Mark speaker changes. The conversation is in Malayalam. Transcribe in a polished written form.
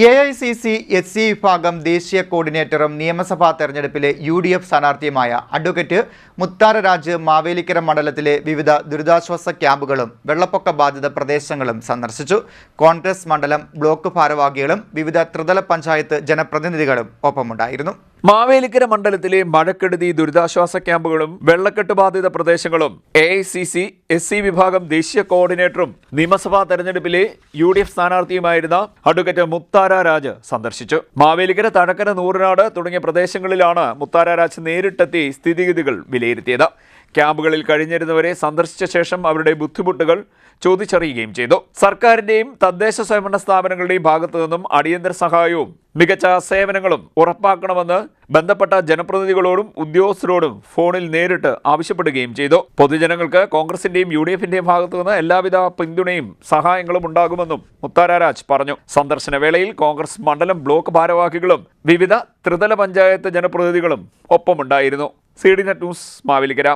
Speaker 1: AICC SC വിഭാഗം ദേശീയ കോർഡിനേറ്ററും നിയമസഭാ തെരഞ്ഞെടുപ്പിലെ UDF സ്ഥാനാർത്ഥിയുമായ അഡ്വക്കേറ്റ് മുത്താര രാജ് മാവേലിക്കര മണ്ഡലത്തിലെ വിവിധ ദുരിതാശ്വാസ ക്യാമ്പുകളും വെള്ളപ്പൊക്ക ബാധിത പ്രദേശങ്ങളും സന്ദർശിച്ചു. കോൺഗ്രസ് മണ്ഡലം ബ്ലോക്ക് ഭാരവാഹികളും വിവിധ ത്രിതല പഞ്ചായത്ത് ജനപ്രതിനിധികളും ഒപ്പമുണ്ടായിരുന്നു.
Speaker 2: മാവേലിക്കര മണ്ഡലത്തിലെ മഴക്കെടുതി ദുരിതാശ്വാസ ക്യാമ്പുകളും വെള്ളക്കെട്ട് ബാധിത പ്രദേശങ്ങളും AICC SC വിഭാഗം ദേശീയ കോർഡിനേറ്ററും നിയമസഭാ തെരഞ്ഞെടുപ്പിലെ UDF സ്ഥാനാർത്ഥിയുമായിരുന്ന അഡ്വക്കേറ്റ് മുത്താര രാജ് സന്ദർശിച്ചു. മാവേലിക്കര, തഴക്കര, നൂറനാട് തുടങ്ങിയ പ്രദേശങ്ങളിലാണ് മുത്താര രാജ് നേരിട്ടെത്തി സ്ഥിതിഗതികൾ വിലയിരുത്തിയത്. ക്യാമ്പുകളിൽ കഴിഞ്ഞിരുന്നവരെ സന്ദർശിച്ച ശേഷം അവരുടെ ബുദ്ധിമുട്ടുകൾ ചോദിച്ചറിയുകയും ചെയ്തു. സർക്കാരിന്റെയും തദ്ദേശ സ്വയംഭരണ സ്ഥാപനങ്ങളുടെയും ഭാഗത്തു നിന്നും അടിയന്തര സഹായവും മികച്ച സേവനങ്ങളും ഉറപ്പാക്കണമെന്ന് ബന്ധപ്പെട്ട ജനപ്രതിനിധികളോടും ഉദ്യോഗസ്ഥരോടും ഫോണിൽ നേരിട്ട് ആവശ്യപ്പെടുകയും ചെയ്തു. പൊതുജനങ്ങൾക്ക് കോൺഗ്രസിന്റെയും UDFന്റെയും ഭാഗത്തു നിന്ന് എല്ലാവിധ പിന്തുണയും സഹായങ്ങളും ഉണ്ടാകുമെന്നും മുത്താര രാജ് പറഞ്ഞു. സന്ദർശന വേളയിൽ കോൺഗ്രസ് മണ്ഡലം ബ്ലോക്ക് ഭാരവാഹികളും വിവിധ ത്രിതല പഞ്ചായത്ത് ജനപ്രതിനിധികളും ഒപ്പമുണ്ടായിരുന്നു. CDNet news, Mavelikkara.